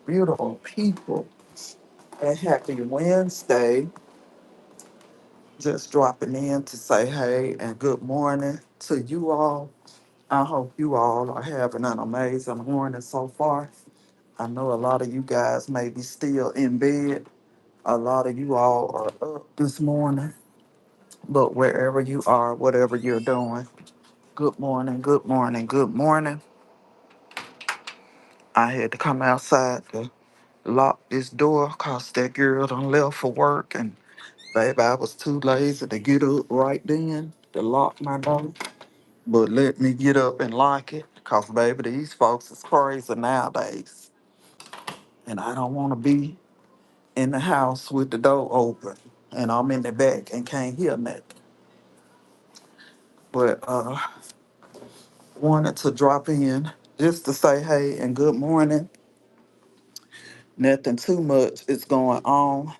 beautiful people. And happy Wednesday. Just dropping in to say hey and good morning to you all. I hope you all are having an amazing morning so far. I know a lot of you guys may be still in bed. A lot of you all are up this morning. But wherever you are, whatever you're doing, good morning, good morning, good morning. I had to come outside to lock this door because that girl done left for work, and baby, I was too lazy to get up right then to lock my door. But let me get up and lock it because, baby, these folks is crazy nowadays. And I don't want to be in the house with the door open and I'm in the back and can't hear nothing. But wanted to drop in just to say hey and good morning. Nothing too much is going on.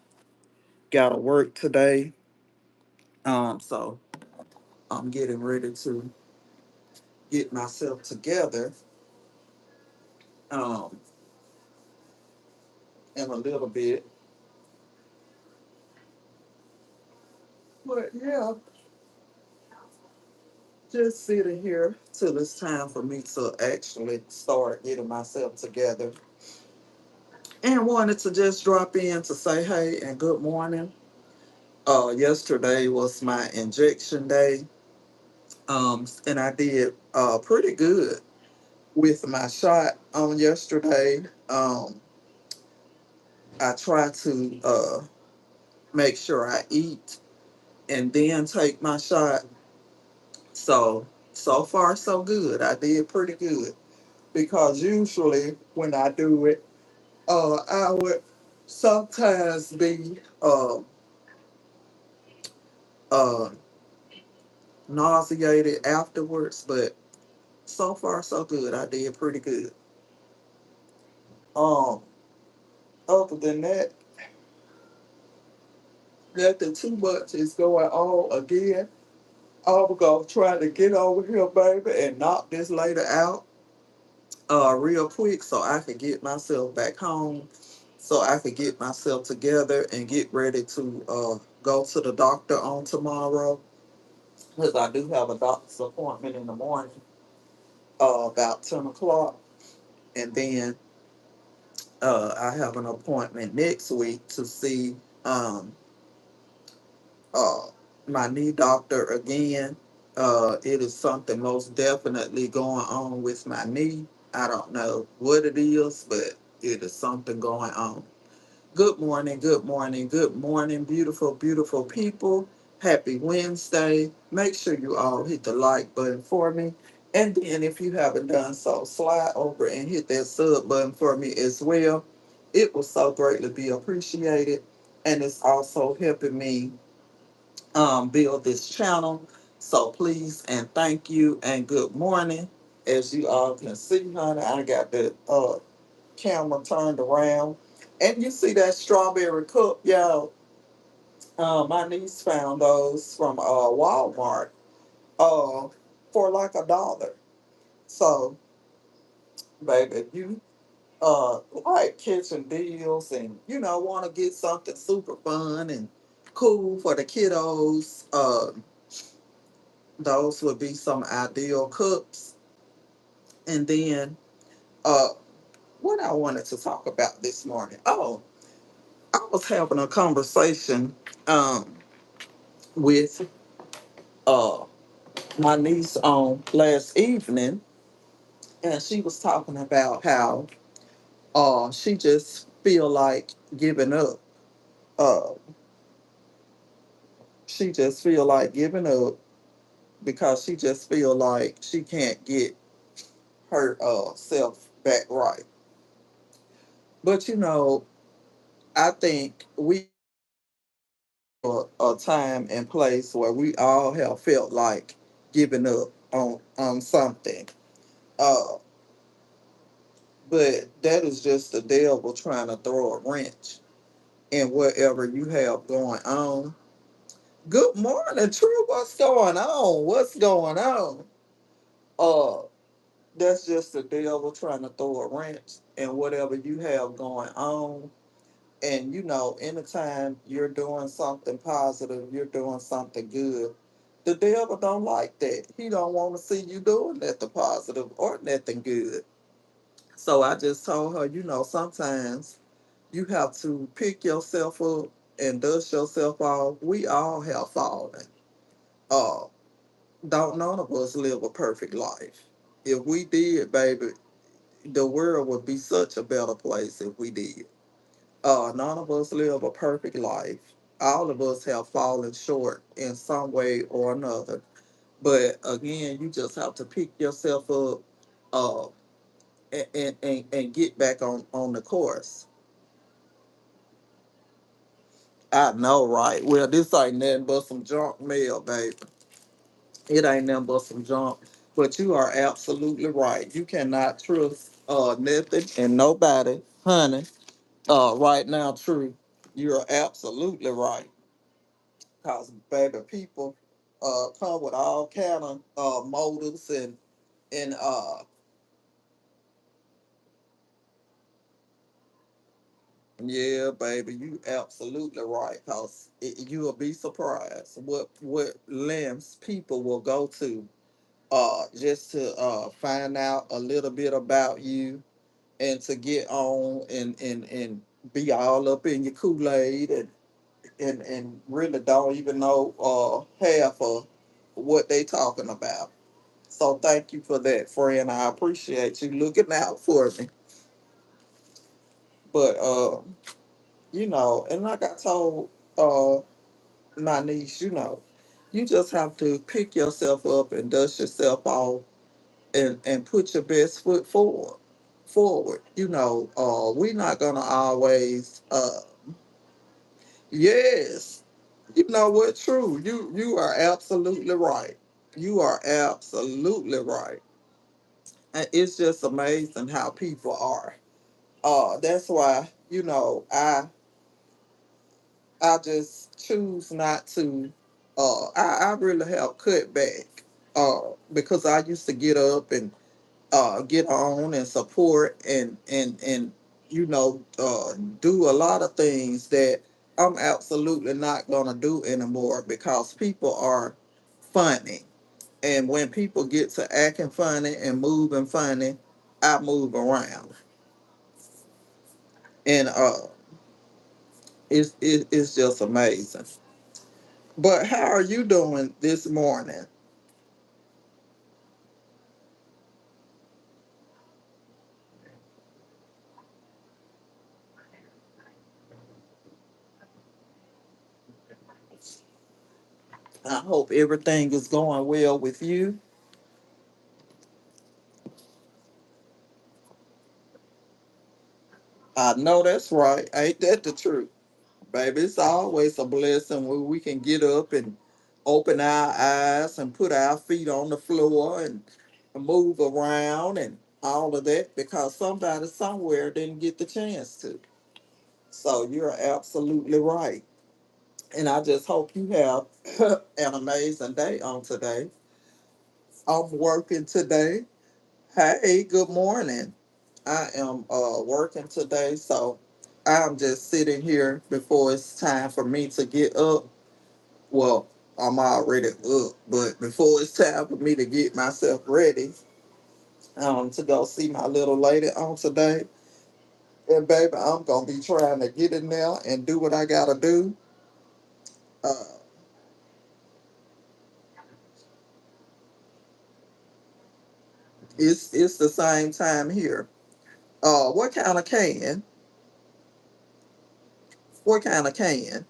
Gotta work today. So I'm getting ready to get myself together um in a little bit. But yeah, just sitting here till it's time for me to actually start getting myself together. And wanted to just drop in to say hey and good morning. Yesterday was my injection day. And I did pretty good with my shot on yesterday. I try to make sure I eat and then take my shot. So far so good. I did pretty good because usually when I do it, I would sometimes be uh, nauseated afterwards, but so far so good. I did pretty good. Um, Other than that, nothing too much is going on again. I'm gonna try to get over here, baby, and knock this lady out real quick so I can get myself back home, so I can get myself together and get ready to go to the doctor on tomorrow. Because I do have a doctor's appointment in the morning, about 10 o'clock. And then I have an appointment next week to see um, uh, my knee doctor again. It is something most definitely going on with my knee. I don't know what it is, but it is something going on. Good morning, good morning, good morning, beautiful, beautiful people. Happy Wednesday. Make sure you all hit the like button for me. And then if you haven't done so, slide over and hit that sub button for me as well. It will so greatly be appreciated. And it's also helping me build this channel. So please and thank you and good morning. As you all can see, honey, I got the camera turned around. And you see that strawberry cup, y'all. My niece found those from Walmart uh, for like $1. So, baby, if you like catching deals and want to get something super fun and cool for the kiddos, those would be some ideal cups. And then, uh, what I wanted to talk about this morning. Oh, I was having a conversation um, with uh, my niece on last evening, and she was talking about how she just feel like giving up. Uh, she just feel like giving up because she just feel like she can't get her self back right. But I think we a time and place where we all have felt like giving up on something. Uh, but that is just the devil trying to throw a wrench in whatever you have going on. Good morning, True. What's going on? What's going on? Uh, that's just the devil trying to throw a wrench. and whatever you have going on. And anytime you're doing something positive, you're doing something good. The devil don't like that. He don't want to see you doing nothing positive or nothing good. So I just told her, sometimes you have to pick yourself up and dust yourself off. We all have fallen. Uh, don't none of us live a perfect life. If we did, baby, the world would be such a better place if we did. None of us live a perfect life. All of us have fallen short in some way or another. But again, you just have to pick yourself up uh, and get back on the course. I know, right? Well, this ain't nothing but some junk mail, baby. It ain't nothing but some junk. But you are absolutely right. You cannot trust nothing and nobody, honey. Right now, true. You're absolutely right. Cause baby, people come with all kind of motives and yeah, baby, you absolutely right. Cause you will be surprised what lengths people will go to just to find out a little bit about you and to get on and be all up in your Kool-Aid and really don't even know half of what they talking about. So thank you for that, friend. I appreciate you looking out for me. But and like I told uh my niece, you just have to pick yourself up and dust yourself off and put your best foot forward. We're not gonna always yes. You know what, true. You are absolutely right. You are absolutely right. And it's just amazing how people are. That's why I just choose not to. I really have cut back. Because I used to get up and get on and support and do a lot of things that I'm absolutely not gonna do anymore because people are funny. And when people get to acting funny and moving funny, I move around. And it's just amazing. But how are you doing this morning? I hope everything is going well with you. I know that's right. Ain't that the truth? Baby, it's always a blessing when we can get up and open our eyes and put our feet on the floor and move around and all of that because somebody somewhere didn't get the chance to. So you're absolutely right. And I just hope you have an amazing day on today. I'm working today. Hey, good morning. I am working today, so I'm just sitting here before it's time for me to get up. Well, I'm already up, but before it's time for me to get myself ready to go see my little lady on today, and baby, I'm gonna be trying to get in there and do what I gotta do. Uh, it's the same time here. What kind of can? What kind of can?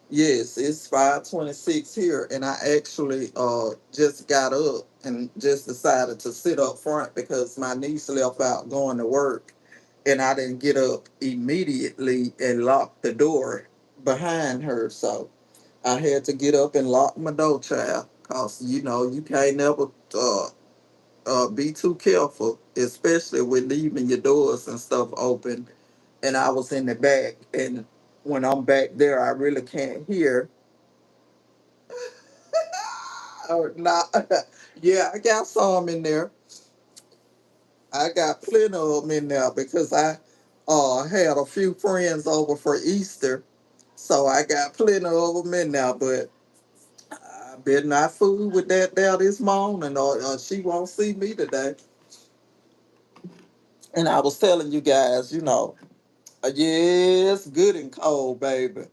Yes, it's 5:26 here, and I actually just got up and just decided to sit up front because my niece left out going to work, and I didn't get up immediately and lock the door behind her. So I had to get up and lock my door, child, cause you can't never be too careful, especially with leaving your doors and stuff open. And I was in the back, and when I'm back there, I really can't hear. Nah, yeah, I got some in there. I got plenty of them in there because I had a few friends over for Easter, so I got plenty of them in there. But I better not fool with that there this morning, or she won't see me today. And I was telling you guys, yes, good and cold, baby.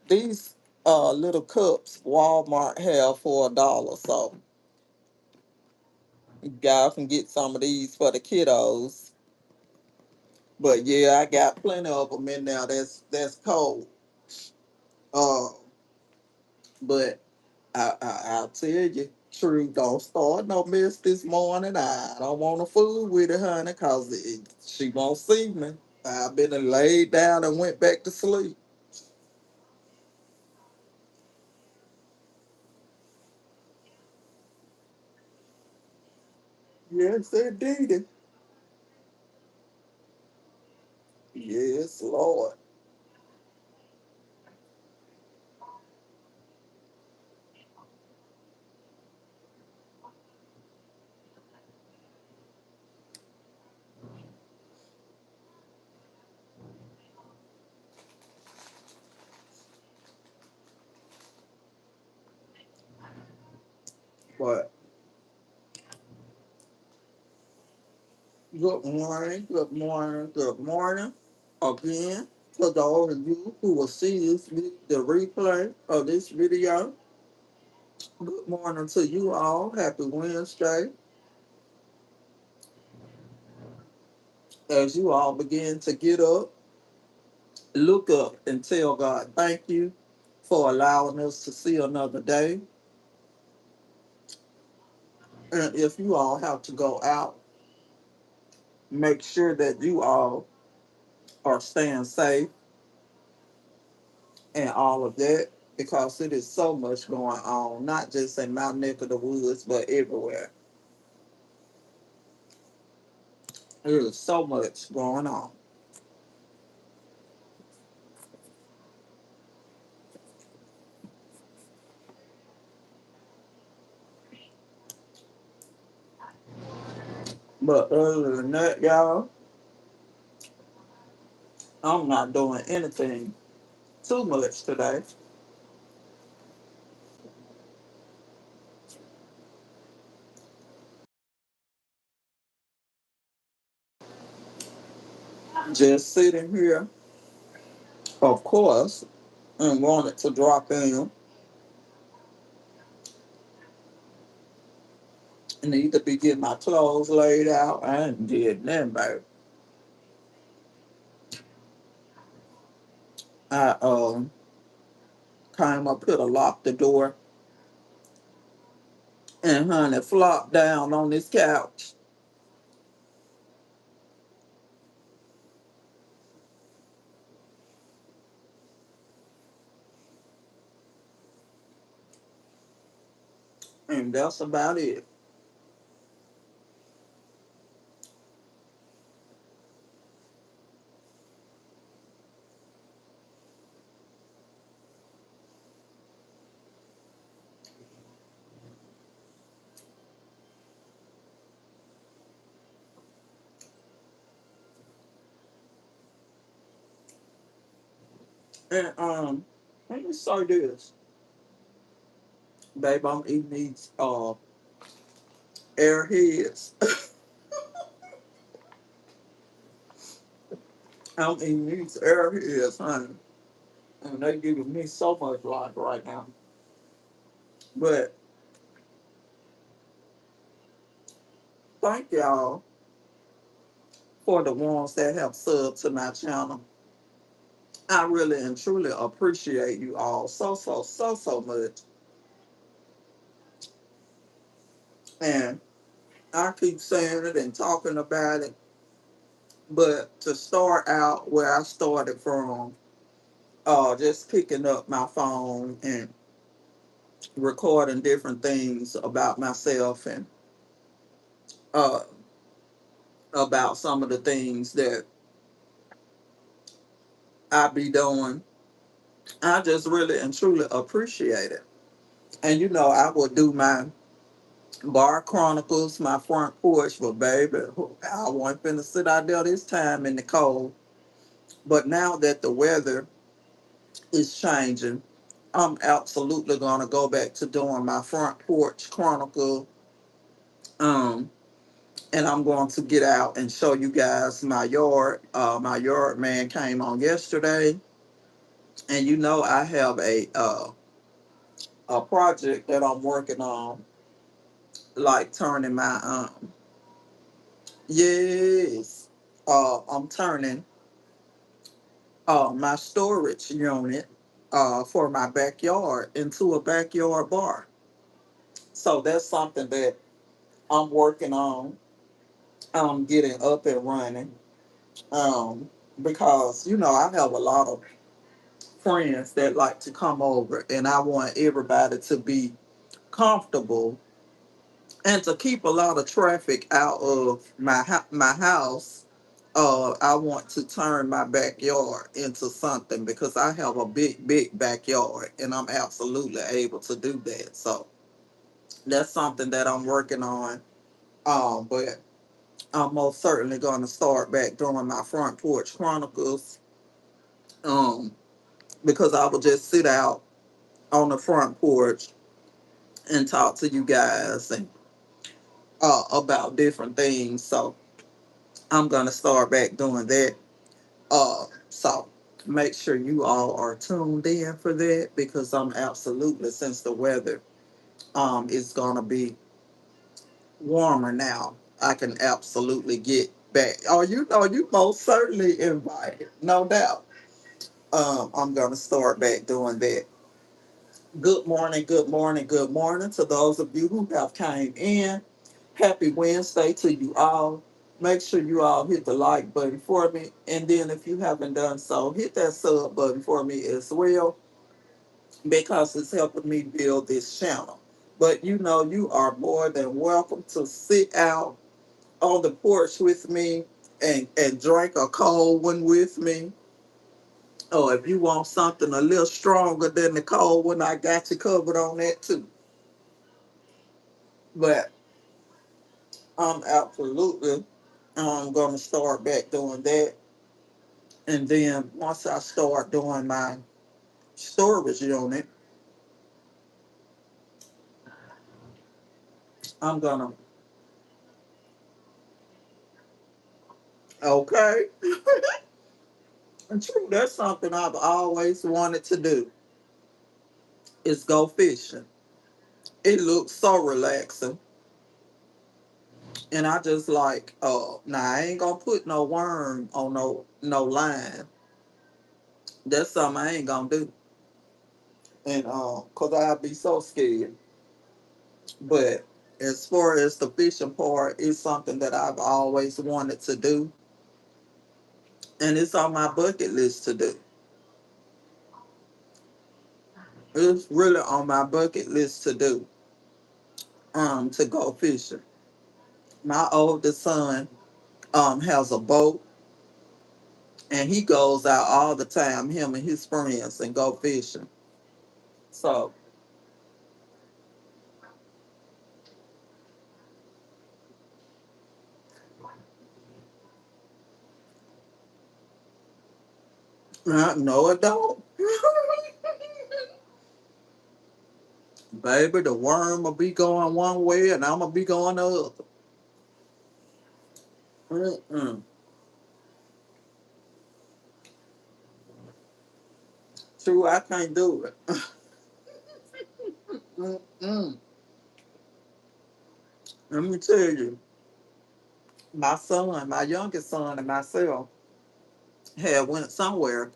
These little cups Walmart have for $1, so you guys can get some of these for the kiddos. But yeah, I got plenty of them in there. That's cold. Uh, but I'll tell you, true, don't start no mess this morning. I don't want to fool with it, honey, cause she won't see me. I've been and laid down and went back to sleep. Yes, indeed. Yes, Lord. But good morning, good morning, good morning again to those of you who will see the replay of this video. Good morning to you all. Happy Wednesday. As you all begin to get up, look up and tell God, thank you for allowing us to see another day. And if you all have to go out, make sure that you all are staying safe and all of that because it is so much going on, not just in my neck of the woods, but everywhere. There is so much going on. But other than that, y'all, I'm not doing anything too much today. Just sitting here, of course, and wanted to drop in and need to be getting my clothes laid out. I ain't did nothing, baby. I came up here to lock the door and honey flopped down on this couch. And that's about it. And let me say this. Babe, I'm eating these airheads. I'm eating these airheads, honey. And they giving me so much life right now. But thank y'all for the ones that have subbed to my channel. I really and truly appreciate you all so much. And I keep saying it and talking about it. But to start out where I started from, just picking up my phone and recording different things about myself and uh, about some of the things that I be doing. I just really and truly appreciate it. And you know, I will do my bar chronicles, my front porch, but baby, I wasn't finna sit out there this time in the cold. But now that the weather is changing, I'm absolutely gonna go back to doing my front porch chronicle. Um, and I'm going to get out and show you guys my yard. My yard man came on yesterday, and you know I have a project that I'm working on, like turning my yes, I'm turning my storage unit for my backyard into a backyard bar. So that's something that I'm working on, getting up and running. Um, because you know I have a lot of friends that like to come over, and I want everybody to be comfortable and to keep a lot of traffic out of my house. I want to turn my backyard into something because I have a big backyard, and I'm absolutely able to do that. So that's something that I'm working on. But I'm most certainly going to start back doing my front porch chronicles. Um, because I will just sit out on the front porch and talk to you guys and about different things. So I'm gonna start back doing that. So make sure you all are tuned in for that because I'm absolutely, since the weather is gonna be warmer now, I can absolutely get back. Oh, you know, you most certainly invited, no doubt. I'm gonna start back doing that. Good morning, good morning, good morning to those of you who have came in. Happy Wednesday to you all. Make sure you all hit the like button for me. And then if you haven't done so, hit that sub button for me as well because it's helping me build this channel. But you know, you are more than welcome to sit out on the porch with me and drink a cold one with me. Or if you want something a little stronger than the cold one, I got you covered on that too. But I'm absolutely going to start back doing that. And then once I start doing my storage unit, I'm going to, okay. And true, that's something I've always wanted to do is go fishing. It looks so relaxing. And I just like, now I ain't going to put no worm on no line. That's something I ain't going to do. And, cause I'd be so scared. But as far as the fishing part, it's something that I've always wanted to do, and it's on my bucket list to do. It's really on my bucket list to do. To go fishing. My oldest son has a boat, and he goes out all the time, him and his friends, and go fishing. So, no, it don't. Baby, the worm will be going one way, and I'm gonna be going the other. Mm-mm. True, I can't do it. Mm-mm. Let me tell you, my son, my youngest son, and myself had went somewhere,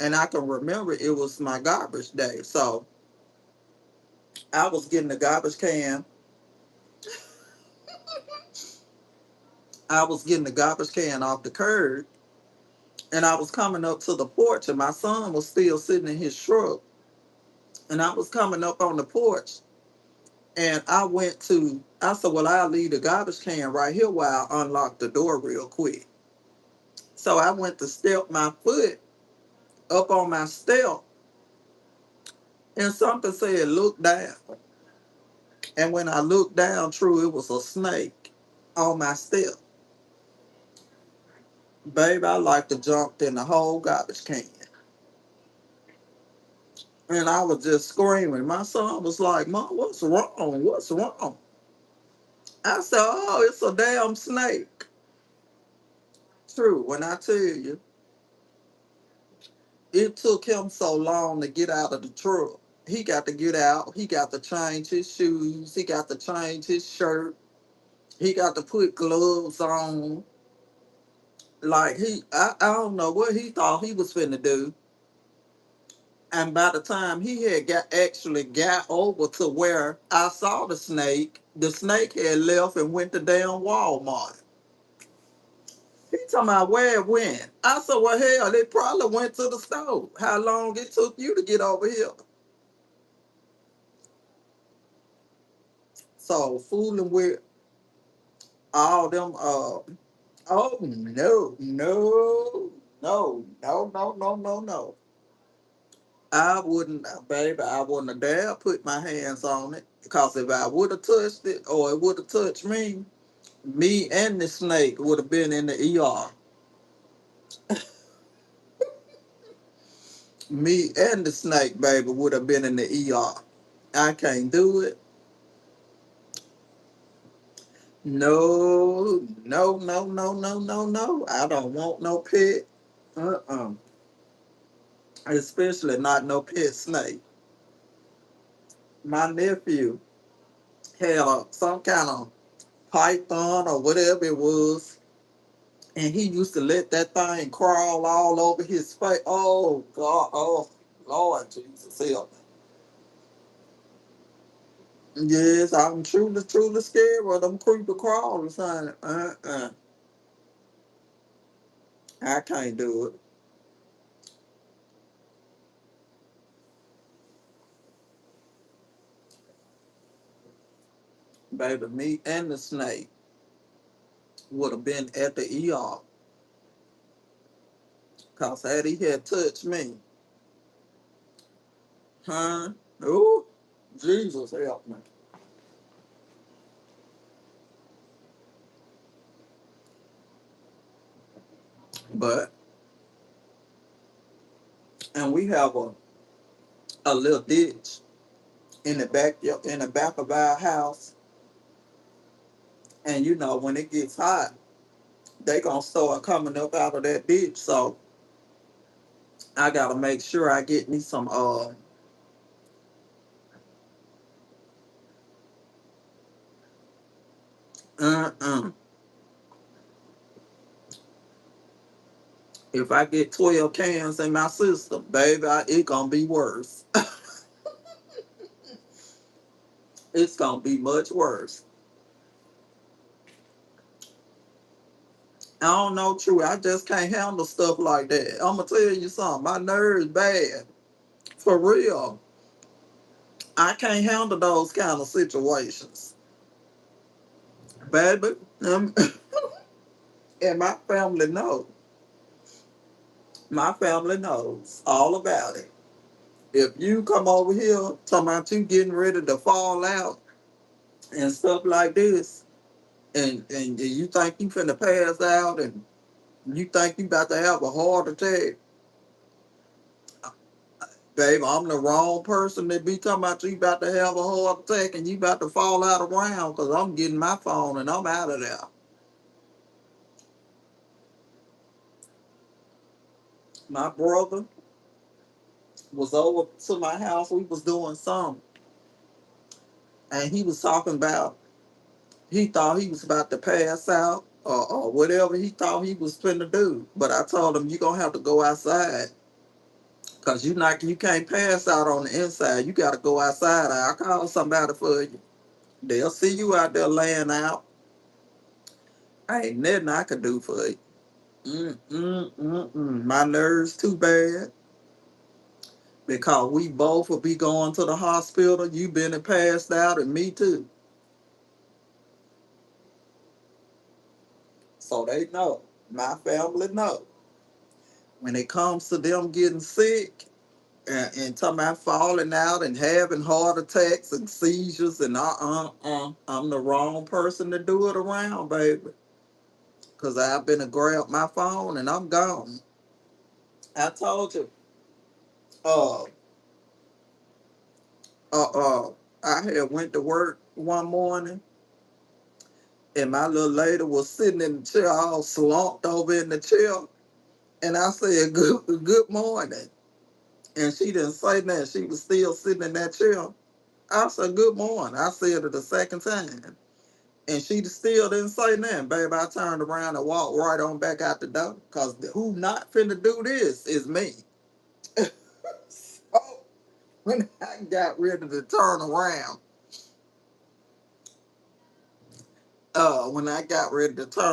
and I can remember it was my garbage day. So I was getting the garbage can. I was getting the garbage can off the curb, and I was coming up to the porch, and my son was still sitting in his truck, and I was coming up on the porch, and I said, well, I'll leave the garbage can right here while I unlock the door real quick. So I went to step my foot up on my step, And something said, look down. And when I looked down, true, it was a snake on my step. Baby, I like to jump in the whole garbage can. And I was just screaming. My son was like, Mom, what's wrong? What's wrong? I said, oh, it's a damn snake. True, when I tell you, it took him so long to get out of the truck. He got to get out. He got to change his shoes. He got to change his shirt. He got to put gloves on. Like I don't know what he thought he was finna do. And by the time he had actually got over to where I saw the snake had left and went to damn Walmart. He talking about where it went. I said, well, hell, they probably went to the store. How long it took you to get over here? So fooling with all them, oh no, no, no, no, no, no, no, no. I wouldn't, baby, I wouldn't have dare put my hands on it. Because if I would have touched it or it would have touched me, me and the snake would have been in the ER. Me and the snake, baby, would have been in the ER. I can't do it. No, no, no, no, no, no, no. I don't want no pet. Uh-uh. Especially not no pet snake. My nephew had some kind of python or whatever it was, and he used to let that thing crawl all over his face. Oh God! Oh Lord Jesus! Help me. Yes, I'm truly, truly scared of them creeper crawlers, honey. I can't do it, baby. Me and the snake would have been at the ER, cause had he had touched me, huh? Ooh, Jesus help me. But and we have a little ditch in the back of our house, and you know when it gets hot, they gonna start coming up out of that ditch. So I gotta make sure I get me some uh. If I get 12 cans in my system, baby, it gonna be worse. It's gonna be much worse. I don't know, true. I just can't handle stuff like that. I'm gonna tell you something. My nerves bad. For real. I can't handle those kind of situations. Baby, and my family knows. My family knows all about it. If you come over here talking about you getting ready to fall out and stuff like this, and you think you finna pass out and you think you about to have a heart attack, babe, I'm the wrong person to be talking about you about to have a heart attack and you about to fall out around because I'm getting my phone and I'm out of there. My brother was over to my house. We was doing something. And he was talking about, he thought he was about to pass out or whatever he thought he was finna do. But I told him, you going to have to go outside because you can't pass out on the inside. You got to go outside. I'll call somebody for you. They'll see you out there laying out. I ain't nothing I could do for you. My nerves too bad because we both will be going to the hospital. You been and passed out, and me too. So they know. My family know. When it comes to them getting sick, and talking about falling out and having heart attacks and seizures, and I'm the wrong person to do it around, baby. Cause I've been to grab my phone and I'm gone. I told you, uh, uh, uh, I had went to work one morning and my little lady was sitting in the chair, all slumped over in the chair, and I said, good morning," and she didn't say that. She was still sitting in that chair. I said, "Good morning." I said it the second time. And she still didn't say nothing, baby. I turned around and walked right on back out the door. Cause who not finna do this is me. So when I got ready to turn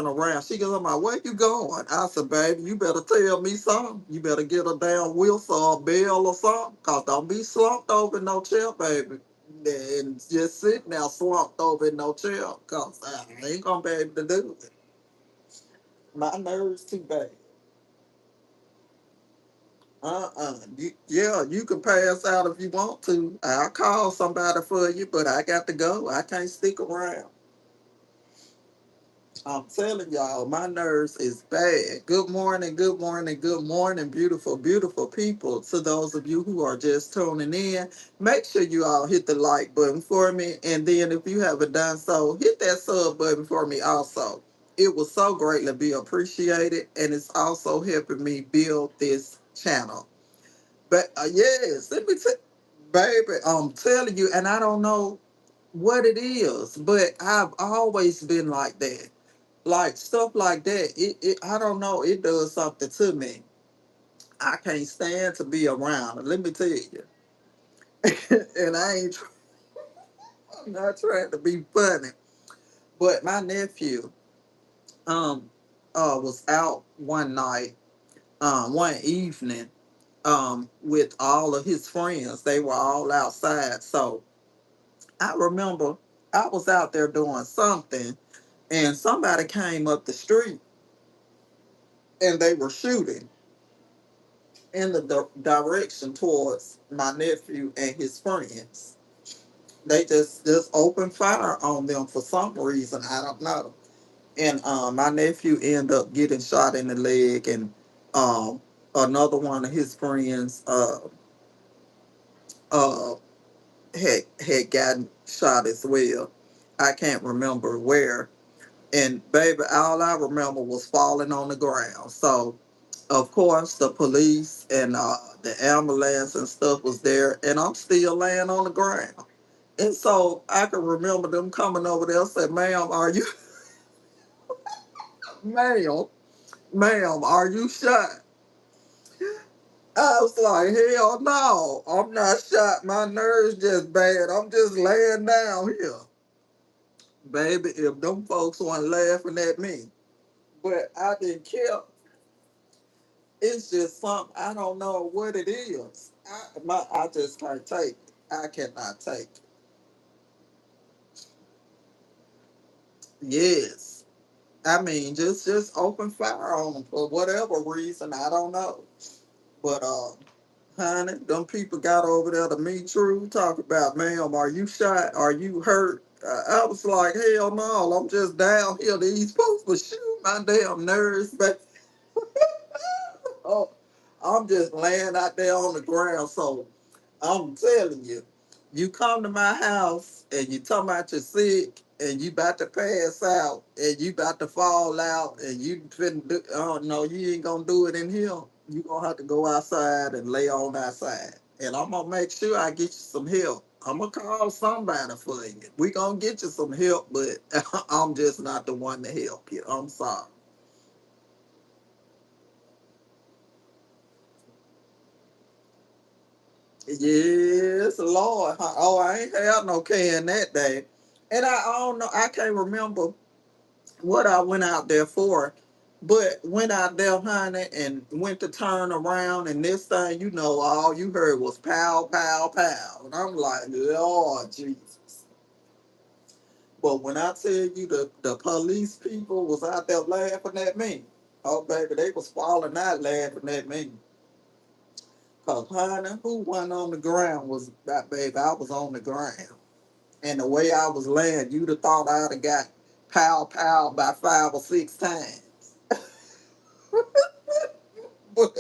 around, she goes, "Where you going?" I said, "Baby, you better tell me something. You better get a damn whistle or a bell or something. Cause don't be slumped over in no chair, baby. And just sitting there slumped over in no chair. Cause I ain't gonna be able to do it. My nerves too bad. Yeah, you can pass out if you want to. I'll call somebody for you, but I got to go. I can't stick around. I'm telling y'all, my nerves is bad. Good morning, good morning, good morning, beautiful, beautiful people. To those of you who are just tuning in, make sure you all hit the like button for me. And then if you haven't done so, hit that sub button for me also. It was so greatly be appreciated, and it's also helping me build this channel. But yes, let me tell, baby, I'm telling you, and I don't know what it is, but I've always been like that. Like stuff like that, I don't know, it does something to me. I can't stand to be around it, let me tell you. And I'm not trying to be funny, but my nephew um was out one night, one evening, with all of his friends. They were all outside, so I remember I was out there doing something, and somebody came up the street and they were shooting in the direction towards my nephew and his friends. They just opened fire on them for some reason. I don't know. And my nephew ended up getting shot in the leg, and um, another one of his friends uh, had gotten shot as well. I can't remember where. And baby, all I remember was falling on the ground. So, of course, the police and the ambulance and stuff was there, and I'm still laying on the ground. And so I can remember them coming over there and said, "Ma'am, are you, ma'am, ma'am, are you shot?" I was like, "Hell no, I'm not shot. My nerves just bad. I'm just laying down here." Baby, if them folks weren't laughing at me, but I didn't care. It's just something, I don't know what it is. I just can't take it. I cannot take it. Yes. I mean, just open fire on them for whatever reason. I don't know. But honey, them people got over there to me true talk about, "Ma'am, are you shot? Are you hurt?" I was like, "Hell no, I'm just down here. These folks were shooting my damn nerves, but oh, I'm just laying out there on the ground." So I'm telling you, you come to my house and you talking about you're sick and you about to pass out and you about to fall out and you finna do, oh no, you ain't gonna do it in here. You gonna have to go outside and lay on outside. And I'm gonna make sure I get you some help. I'm gonna call somebody for you. We gonna get you some help, but I'm just not the one to help you. I'm sorry. Yes, Lord. Oh, I ain't had no can that day. And I don't know, I can't remember what I went out there for, but went out there, honey, and went to turn around, and this thing, all you heard was pow, pow, pow. And I'm like, Lord Jesus. But when I tell you the police people was out there laughing at me, oh, baby, they was falling out laughing at me. Cause honey, who went on the ground was that baby. I was on the ground. And the way I was laying, you'd have thought I'd have got pow by 5 or 6 times. But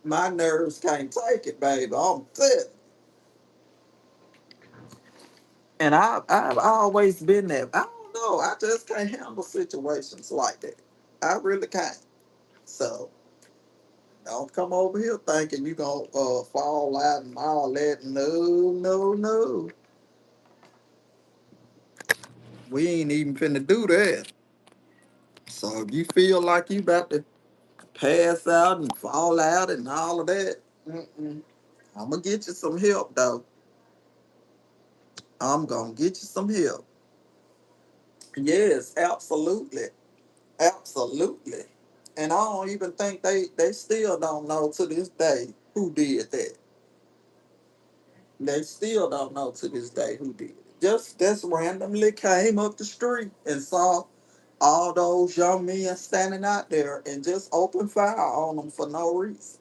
my nerves can't take it, baby. I'm thick. And I've always been there. I don't know. I just can't handle situations like that. I really can't. So don't come over here thinking you gonna fall out and all that. No, no, no. We ain't even finna do that. So if you feel like you about to pass out and fall out and all of that, I'm gonna get you some help though. I'm gonna get you some help. Yes, absolutely. Absolutely. And I don't even think they still don't know to this day who did that. They still don't know to this day who did it. Just randomly came up the street and saw all those young men standing out there and just opened fire on them for no reason.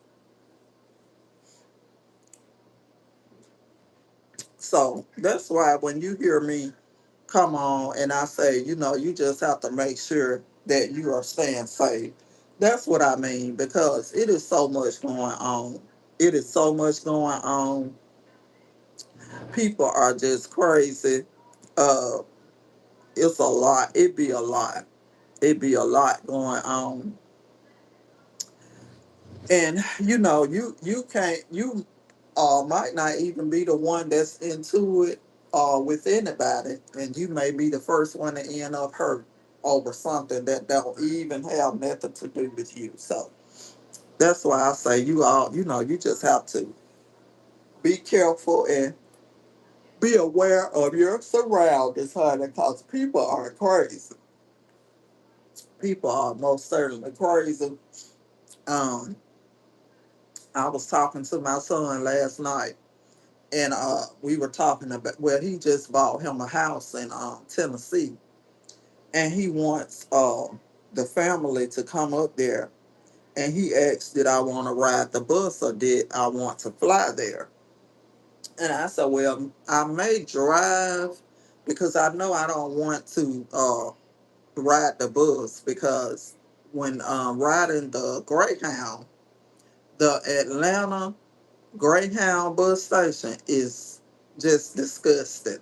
So that's why when you hear me come on and I say, you just have to make sure that you are staying safe. That's what I mean because it is so much going on. It is so much going on. People are just crazy. Uh, it's a lot. It be a lot. It be a lot going on. And you can't might not even be the one that's into it with anybody, and you may be the first one to end up hurt over something that don't even have nothing to do with you. So that's why I say you just have to be careful and be aware of your surroundings, honey, because people are crazy. People are most certainly crazy. Um, I was talking to my son last night, and we were talking about, well, he just bought him a house in Tennessee, and he wants the family to come up there, and he asked, did I want to ride the bus or did I want to fly there? And I said, well, I may drive because I know I don't want to ride the bus because when riding the Greyhound, the Atlanta Greyhound bus station is just disgusting.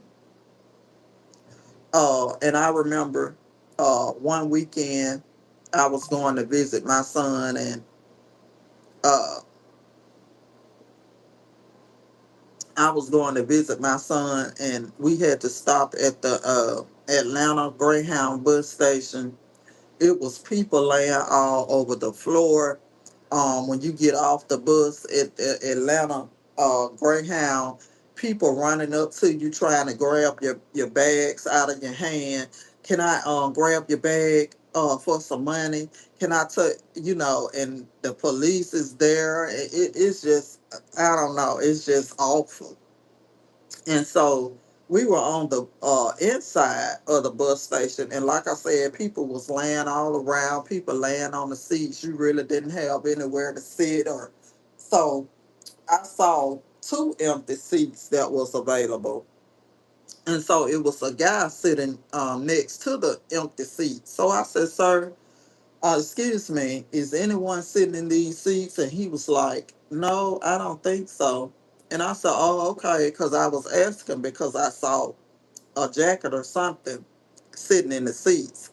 And I remember one weekend I was going to visit my son, and uh, we had to stop at the Atlanta Greyhound bus station. It was people laying all over the floor. When you get off the bus at Atlanta Greyhound, people running up to you trying to grab your bags out of your hand. Can I grab your bag for some money? Can I take, and the police is there. It's just, I don't know, it's just awful. And so we were on the inside of the bus station, and like I said, people was laying all around. People laying on the seats. You really didn't have anywhere to sit, or so I saw two empty seats that was available, and so it was a guy sitting next to the empty seat. So I said, "Sir, excuse me, is anyone sitting in these seats?" And he was like, "No, I don't think so." And I said, "Oh, okay," because I was asking because I saw a jacket or something sitting in the seats.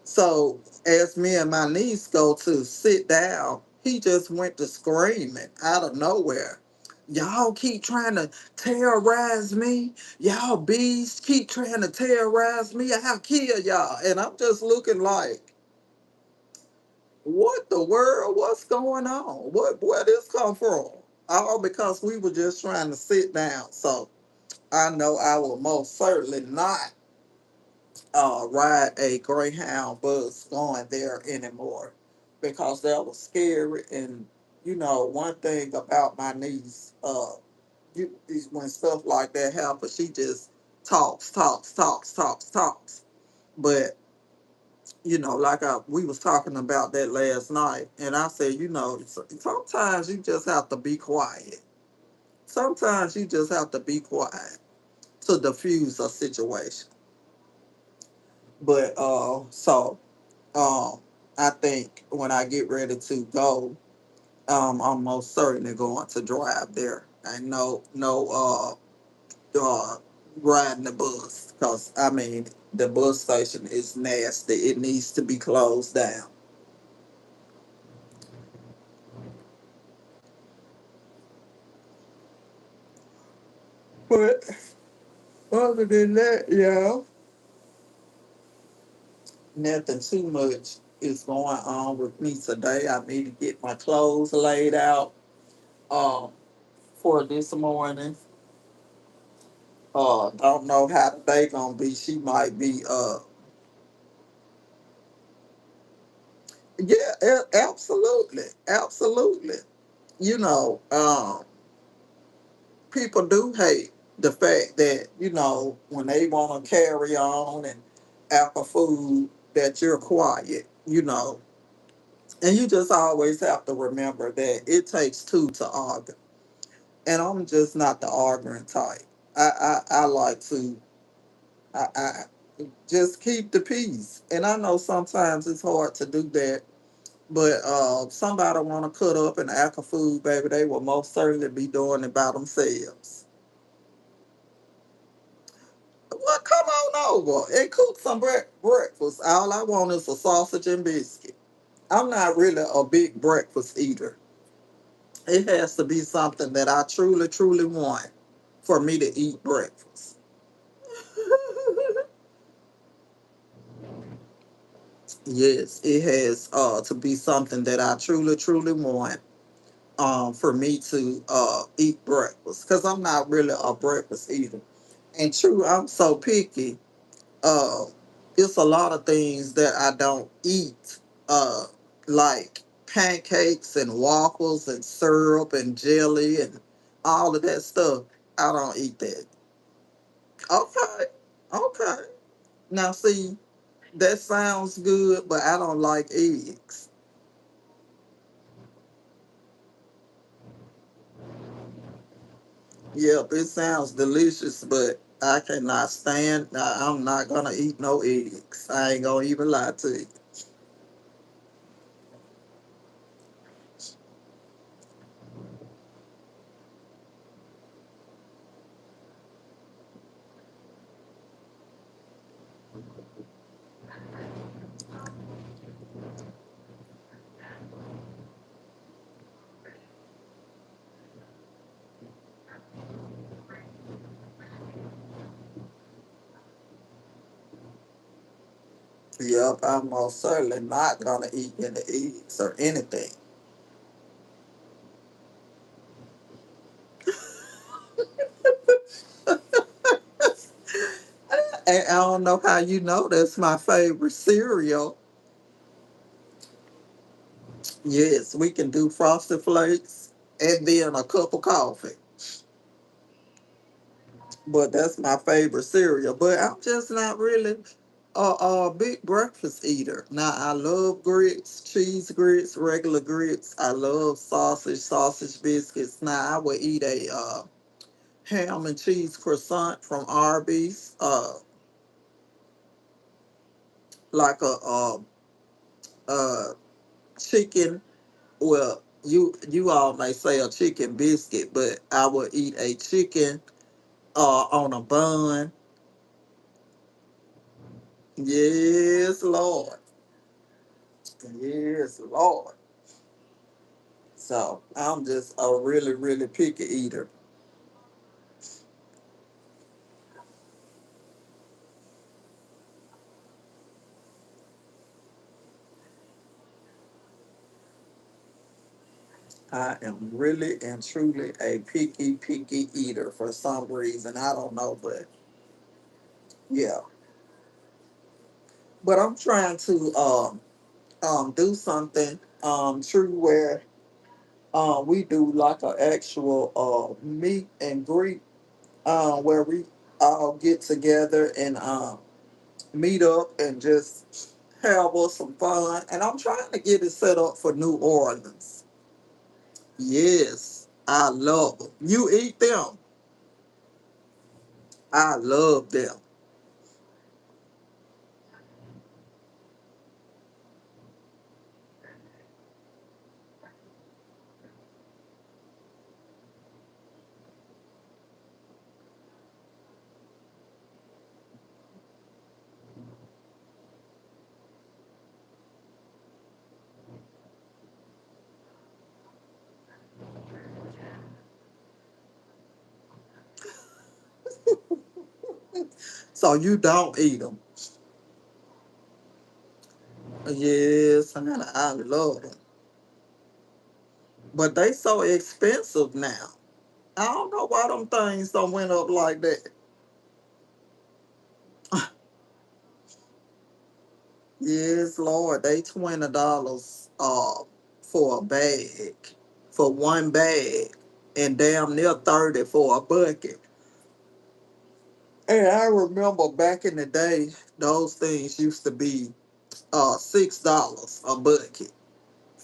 So as me and my niece go to sit down, he just went to screaming out of nowhere. Y'all keep trying to terrorize me. Y'all bees keep trying to terrorize me. I'll kill y'all. And I'm just looking like, what the world? What's going on? Where this come from? All because we were just trying to sit down. So I know I will most certainly not ride a Greyhound bus going there anymore because that was scary. And one thing about my niece, when stuff like that happens, she just talks. But like we was talking about that last night, and I said, sometimes you just have to be quiet. Sometimes you just have to be quiet to diffuse a situation. But um, I think when I get ready to go, I'm most certainly going to drive there. And no riding the bus, because I mean the bus station is nasty. It needs to be closed down. But other than that, yeah, nothing too much is going on with me today. I need to get my clothes laid out um for this morning. Don't know how the day gonna be. She might be yeah, absolutely, absolutely. You know, people do hate the fact that, when they want to carry on and after food, that you're quiet, and you just always have to remember that it takes two to argue, and I'm just not the arguing type. I like to, I just keep the peace, and I know sometimes it's hard to do that. But somebody want to cut up and act a food, baby, they will most certainly be doing it by themselves. Well, come on over and cook some breakfast. All I want is a sausage and biscuit. I'm not really a big breakfast eater. It has to be something that I truly, truly want for me to eat breakfast. Yes, it has to be something that I truly, truly want for me to eat breakfast. Because I'm not really a breakfast eater. And true, I'm so picky. uh it's a lot of things that I don't eat. Like pancakes and waffles and syrup and jelly and all of that stuff. I don't eat that. Okay. Okay. Now see, that sounds good, but I don't like eggs. Yep, it sounds delicious, but I cannot stand. I'm not gonna eat no eggs. I ain't gonna even lie to you. Yep, I'm most certainly not gonna eat any eggs or anything. And I don't know how you know that's my favorite cereal. Yes, we can do frosted flakes and then a cup of coffee. But that's my favorite cereal. But I'm just not really a big breakfast eater. Now I love grits, cheese grits, regular grits. I love sausage biscuits. Now I would eat a ham and cheese croissant from Arby's. Like a chicken. Well, you all may say a chicken biscuit, but I would eat a chicken on a bun. Yes, Lord. Yes, Lord. So I'm just a really, really picky eater. I am really and truly a picky, picky eater for some reason. I don't know, but yeah. But I'm trying to do something true where we do like an actual meet and greet, where we all get together and meet up and just have us some fun, and I'm trying to get it set up for New Orleans. Yes, I love them. You eat them. I love them. So you don't eat them. Yes, honey, I love them. But they so expensive now. I don't know why them things don't went up like that. Yes, Lord, they $20 for a bag, for one bag, and damn near 30 for a bucket. And I remember back in the day, those things used to be $6 a bucket,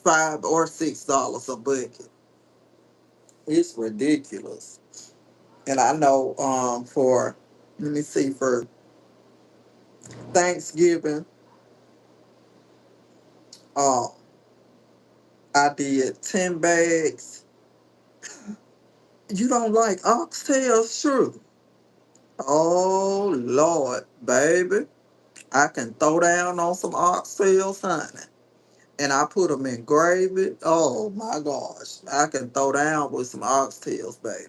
$5 or $6 a bucket. It's ridiculous. And I know for let me see, for Thanksgiving, um I did 10 bags. You don't like oxtails, true? Oh Lord, baby. I can throw down on some oxtails, honey. And I put them in gravy. Oh my gosh. I can throw down with some oxtails, baby.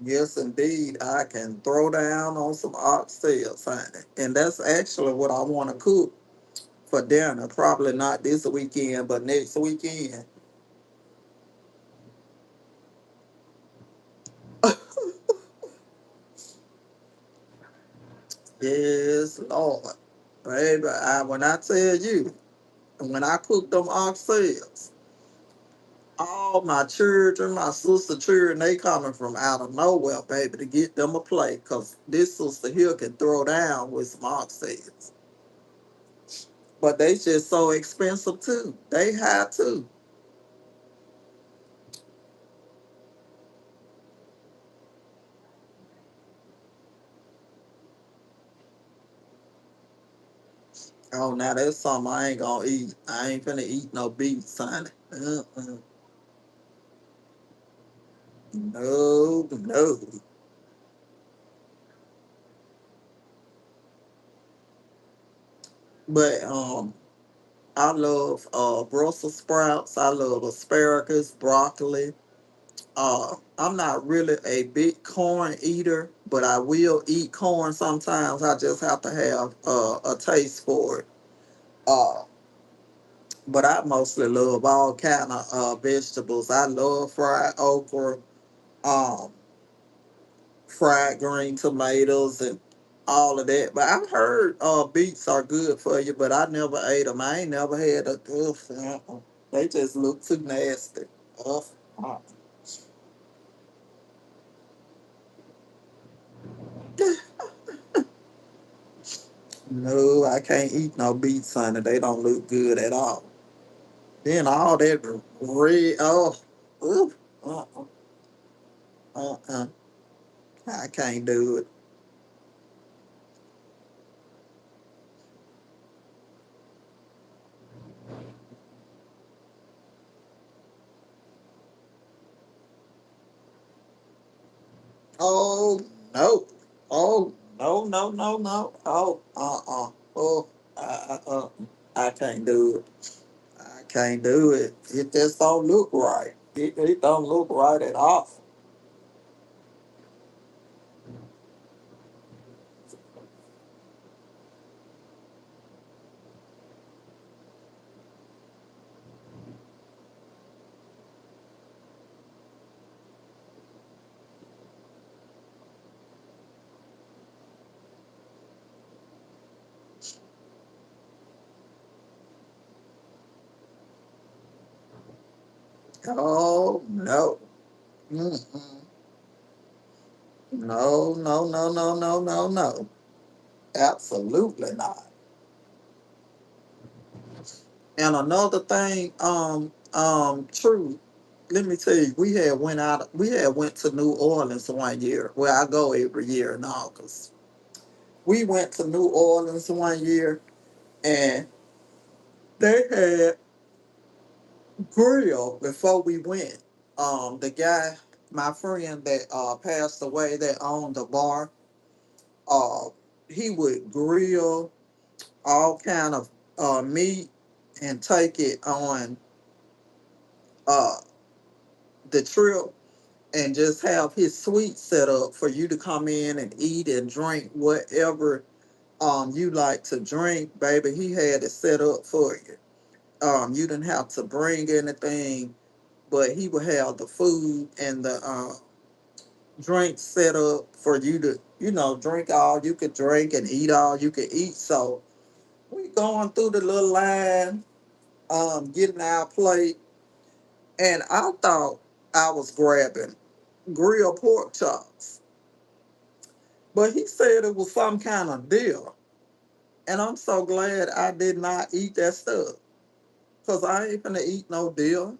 Yes, indeed. I can throw down on some oxtails, honey. And that's actually what I want to cook for dinner. Probably not this weekend, but next weekend. Yes, Lord. Baby, when I tell you, when I cook them oxtails, all my children, my sister children, they coming from out of nowhere, baby, to get them a plate. Because this sister here can throw down with some oxtails. But they just so expensive too. They high too. Oh, now that's something I ain't gonna eat. I ain't finna eat no beef, son. No, no. But I love Brussels sprouts. I love asparagus, broccoli. I'm not really a big corn eater, but I will eat corn sometimes. I just have to have a taste for it. Uh, but I mostly love all kind of vegetables. I love fried okra, um, fried green tomatoes, and all of that. But I've heard beets are good for you, but I never ate them. I ain't never had a good. They just look too nasty. Ugh. uh. No, I can't eat no beets, honey. They don't look good at all. Then all that red, oh, ooh, uh-uh, uh-uh. I can't do it. Oh, no. Oh, no, no, no, no. Oh, oh, I can't do it. I can't do it. It just don't look right. It don't look right at all. Oh, no. Mm-mm. no, no, no, no, no, no, no. Absolutely not. And another thing, true. Let me tell you, we had went to New Orleans one year. Where I go every year in August. We went to New Orleans one year, and they had grill before we went. The guy, my friend that passed away, that owned the bar, uh, he would grill all kind of meat and take it on uh the trip and just have his suite set up for you to come in and eat and drink whatever you like to drink, baby. He had it set up for you. You didn't have to bring anything, but he would have the food and the drinks set up for you to, drink all you could drink and eat all you could eat. So we going through the little line, getting our plate, and I thought I was grabbing grilled pork chops. But he said it was some kind of deal. And I'm so glad I did not eat that stuff. Because I ain't finna eat no deal.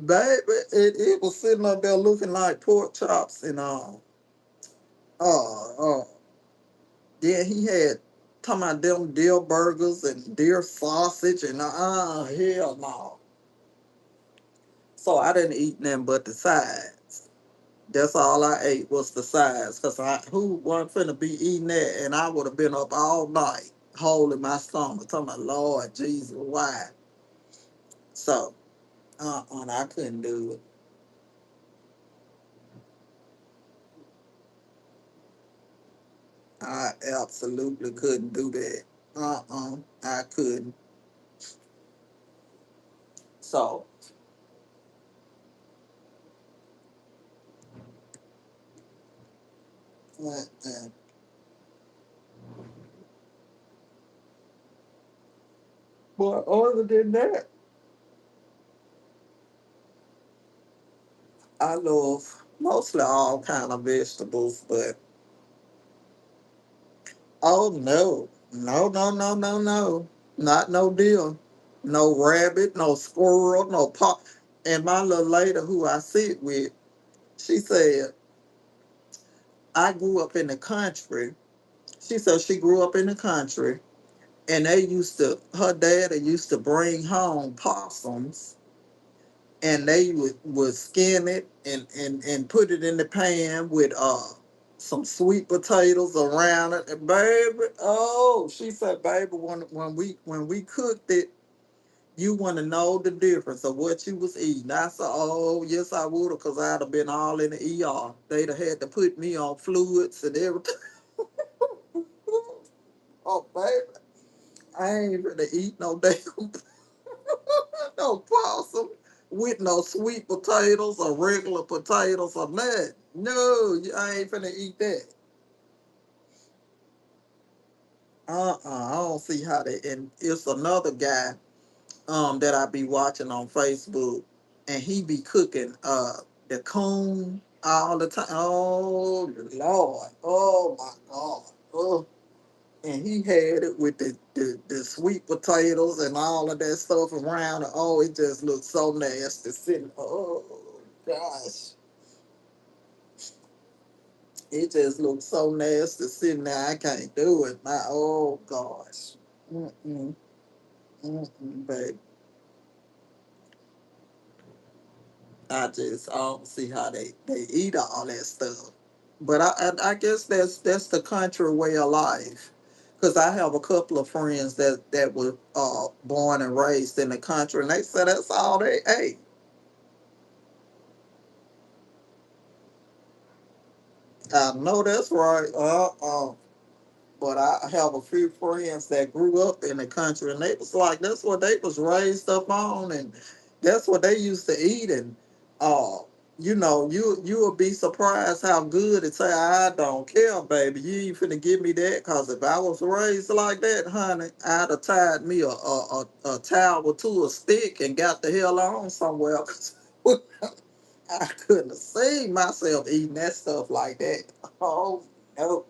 Baby, it was sitting up there looking like pork chops and uh, uh, yeah, he had talking about them deer burgers and deer sausage and hell no. So I didn't eat nothing but the sides. That's all I ate was the sides, cause who wasn't finna be eating that, and I would have been up all night holding my stomach, talking about Lord Jesus, why? So, I couldn't do it. I absolutely couldn't do that. I couldn't. So, uh-uh. But other than that, I love mostly all kind of vegetables, but oh no, no, no, no, no, no, not no deal. No rabbit, no squirrel, no pop. And my little lady who I sit with, she said, I grew up in the country. She said she grew up in the country and her daddy used to bring home possums and they would skin it and put it in the pan with some sweet potatoes around it. And baby, oh, she said, baby, when we cooked it, you want to know the difference of what you was eating. I said, oh, yes, I would have, because I'd have been all in the ER. They'd have had to put me on fluids and everything. Oh, baby, I ain't gonna eat no damn no possum with no sweet potatoes or regular potatoes or nothing. No, I ain't finna eat that. I don't see how they. And it's another guy that I be watching on Facebook, and he be cooking the coon all the time. Oh Lord, oh my God, oh. And he had it with the sweet potatoes and all of that stuff around it. Oh, it just looked so nasty sitting. Oh gosh, it just looked so nasty sitting there. I can't do it. Oh gosh, mm-mm, baby. I don't see how they eat all that stuff. But I guess that's the country way of life. Cause I have a couple of friends that were born and raised in the country, and they said that's all they ate. I know that's right. But I have a few friends that grew up in the country, and they was like, that's what they was raised up on, and that's what they used to eat. And uh, you will be surprised how good it say. I don't care, baby. You ain't finna give me that, cause if I was raised like that, honey, I'd have tied me a towel to a stick and got the hell on somewhere. I couldn't have seen myself eating that stuff like that. Oh no.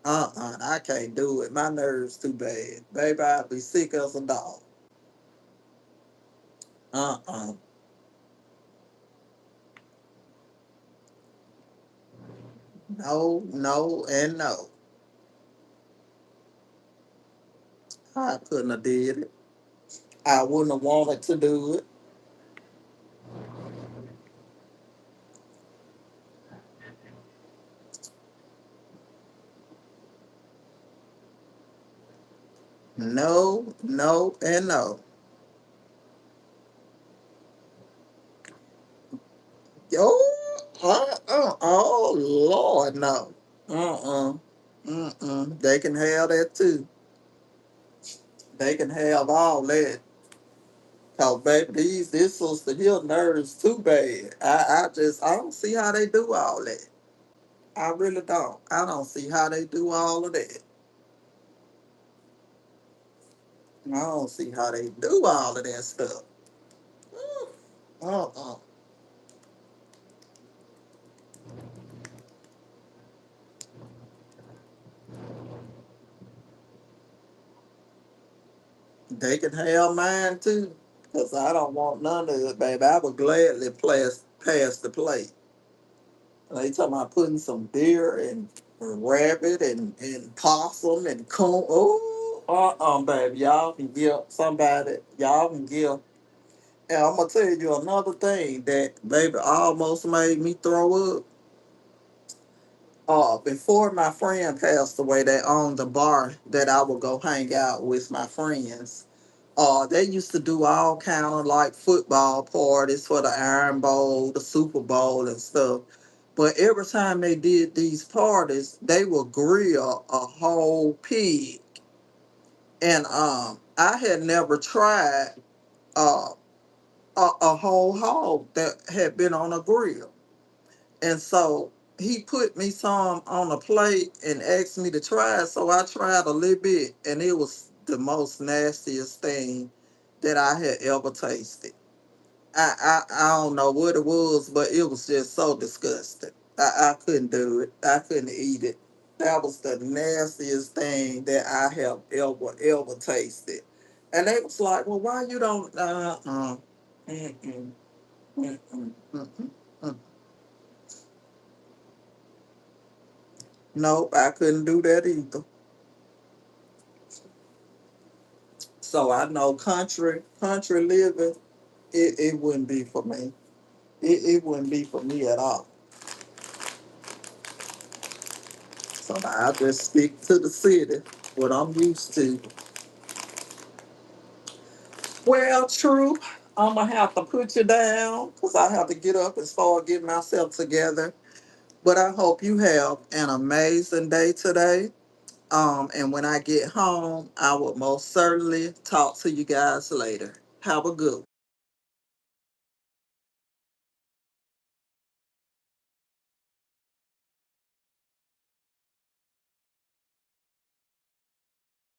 I can't do it. My nerves too bad. Baby, I'd be sick as a dog. Uh-uh. No, no, and no. I couldn't have did it. I wouldn't have wanted to do it. No, no, and no. Oh, Lord, no. Uh-uh. Mm-mm. They can have that too. They can have all that. Cause baby, this sister here nerves too bad. I don't see how they do all that. I really don't. I don't see how they do all of that. I don't see how they do all of that stuff. Uh-uh. They can have mine too. Cause I don't want none of it, baby. I would gladly pass the plate. They talking about putting some deer and rabbit and possum and coon. Oh, baby. Y'all can give somebody, y'all can give. And I'm gonna tell you another thing that baby almost made me throw up. Before my friend passed away, they owned the bar that I would go hang out with my friends. They used to do all kind of like football parties for the Iron Bowl, the Super Bowl, and stuff. But every time they did these parties, they would grill a whole pig, and I had never tried uh, a whole hog that had been on a grill. And so he put me some on a plate and asked me to try it. So I tried a little bit, and it was the most nastiest thing that I had ever tasted. I don't know what it was, but it was just so disgusting. I couldn't do it. I couldn't eat it. That was the nastiest thing that I have ever tasted. And they was like, "Well, why you don't?" Mm-mm, mm-mm, mm-mm, mm. Nope, I couldn't do that either. So I know country living, it wouldn't be for me. It wouldn't be for me at all. So I just stick to the city, what I'm used to. Well, true. I'm gonna have to put you down because I have to get up and start getting myself together. But I hope you have an amazing day today. And when I get home, I will most certainly talk to you guys later. Have a good one.